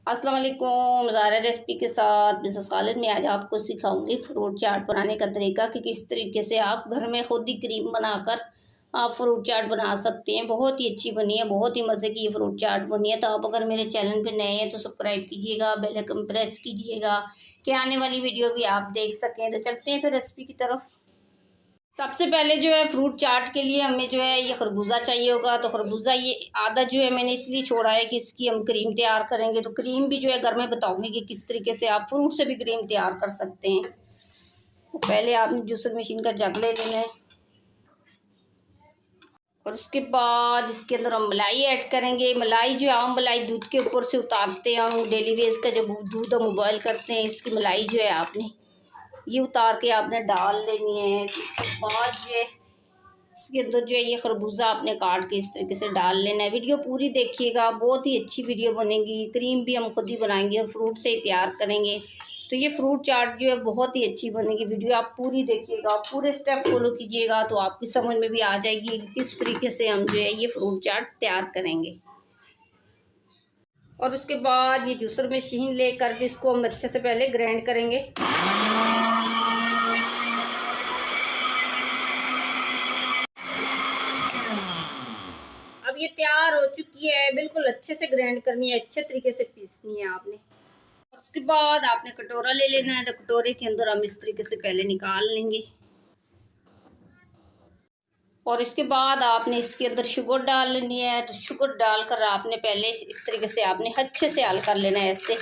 अस्सलाम वालेकुम। ज़ारा रेसिपी के साथ मिसेस खालिद में आज आपको सिखाऊंगी फ्रूट चाट बनाने का तरीका कि किस तरीके से आप घर में खुद ही क्रीम बनाकर आप फ्रूट चाट बना सकते हैं। बहुत ही अच्छी बनी है, बहुत ही मज़े की ये फ्रूट चाट बनी है। तो आप अगर मेरे चैनल पे नए हैं तो सब्सक्राइब कीजिएगा, बेल आइकन प्रेस कीजिएगा कि आने वाली वीडियो भी आप देख सकें। तो चलते हैं फिर रेसिपी की तरफ। सबसे पहले जो है फ्रूट चाट के लिए हमें जो है ये खरबूजा चाहिए होगा। तो खरबूजा ये आधा जो है मैंने इसलिए छोड़ा है कि इसकी हम क्रीम तैयार करेंगे। तो क्रीम भी जो है घर में बताऊंगी कि किस तरीके से आप फ्रूट से भी क्रीम तैयार कर सकते हैं। तो पहले आपने जूसर मशीन का जग ले लेना है और उसके बाद इसके अंदर हम मलाई ऐड करेंगे। मलाई जो आम मलाई दूध के ऊपर से उतारते हैं हम, डेली वेज का जो दूध हम बॉयल करते हैं, इसकी मलाई जो है आपने ये उतार के आपने डाल लेनी है। उसके बाद जो है इसके अंदर जो है ये खरबूजा आपने काट के इस तरीके से डाल लेना है। वीडियो पूरी देखिएगा, बहुत ही अच्छी वीडियो बनेगी। क्रीम भी हम खुद ही बनाएंगे और फ्रूट से ही तैयार करेंगे। तो ये फ्रूट चाट जो है बहुत ही अच्छी बनेगी। वीडियो आप पूरी देखिएगा, पूरे स्टेप फॉलो कीजिएगा तो आपकी समझ में भी आ जाएगी कि किस तरीके से हम जो है ये फ्रूट चाट तैयार करेंगे। और उसके बाद ये जूसर मशीन लेकर जिसको हम अच्छे से पहले ग्राइंड करेंगे। अब ये तैयार हो चुकी है, बिल्कुल अच्छे से ग्राइंड करनी है, अच्छे तरीके से पीसनी है आपने। उसके बाद आपने कटोरा ले लेना है। तो कटोरे के अंदर हम इस तरीके से पहले निकाल लेंगे और इसके बाद आपने इसके अंदर शुगर डाल लेनी है। तो शुगर डालकर आपने पहले इस तरीके से आपने अच्छे से हल कर लेना है, ऐसे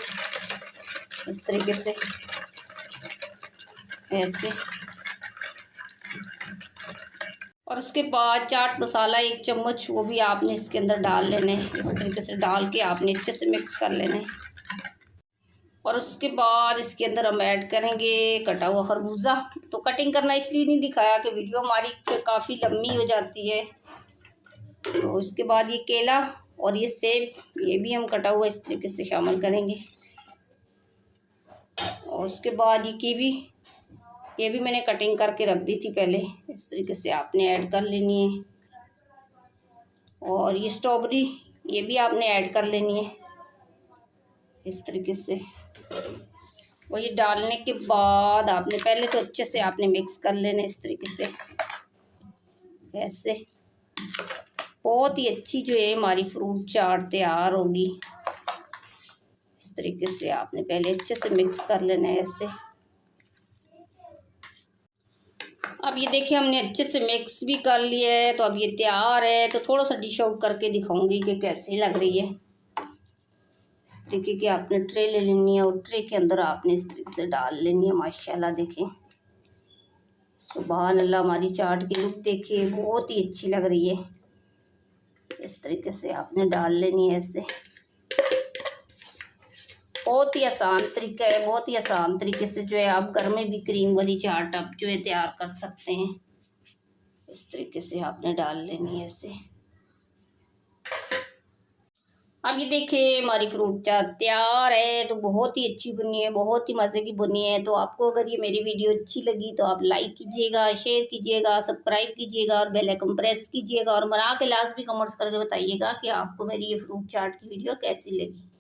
इस तरीके से ऐसे। और उसके बाद चाट मसाला 1 चम्मच वो भी आपने इसके अंदर डाल लेना है। इस तरीके से डाल के आपने अच्छे से मिक्स कर लेना है। और उसके बाद इसके अंदर हम ऐड करेंगे कटा हुआ खरबूजा। तो कटिंग करना इसलिए नहीं दिखाया कि वीडियो हमारी फिर काफ़ी लंबी हो जाती है। तो इसके बाद ये केला और ये सेब ये भी हम कटा हुआ इस तरीके से शामिल करेंगे। और उसके बाद ये कीवी ये भी मैंने कटिंग करके रख दी थी पहले, इस तरीके से आपने ऐड कर लेनी है। और ये स्ट्रॉबेरी ये भी आपने ऐड कर लेनी है इस तरीके से। और ये डालने के बाद आपने पहले तो अच्छे से आपने मिक्स कर लेना इस तरीके से ऐसे। बहुत ही अच्छी जो है हमारी फ्रूट चाट तैयार होगी। इस तरीके से आपने पहले अच्छे से मिक्स कर लेना है ऐसे। अब ये देखिए हमने अच्छे से मिक्स भी कर लिया है। तो अब ये तैयार है। तो थोड़ा सा डिश आउट करके दिखाऊंगी कि कैसी लग रही है। इस तरीके की आपने ट्रे ले लेनी है और ट्रे के अंदर आपने इस तरीके से डाल लेनी है। माशाल्लाह देखें, सुभान अल्लाह, हमारी चाट की लुक देखिए बहुत ही अच्छी लग रही है। इस तरीके से आपने डाल लेनी है ऐसे। बहुत ही आसान तरीका है, बहुत ही आसान तरीके से जो है आप घर में भी क्रीम वाली चाट आप जो है तैयार कर सकते हैं। इस तरीके से आपने डाल लेनी है ऐसे। अब ये देखिए हमारी फ्रूट चाट तैयार है। तो बहुत ही अच्छी बनी है, बहुत ही मज़े की बनी है। तो आपको अगर ये मेरी वीडियो अच्छी लगी तो आप लाइक कीजिएगा, शेयर कीजिएगा, सब्सक्राइब कीजिएगा और बेल आइकन प्रेस कीजिएगा। और बना के लास्ट भी कमेंट्स करके बताइएगा कि आपको मेरी ये फ्रूट चाट की वीडियो कैसी लगी।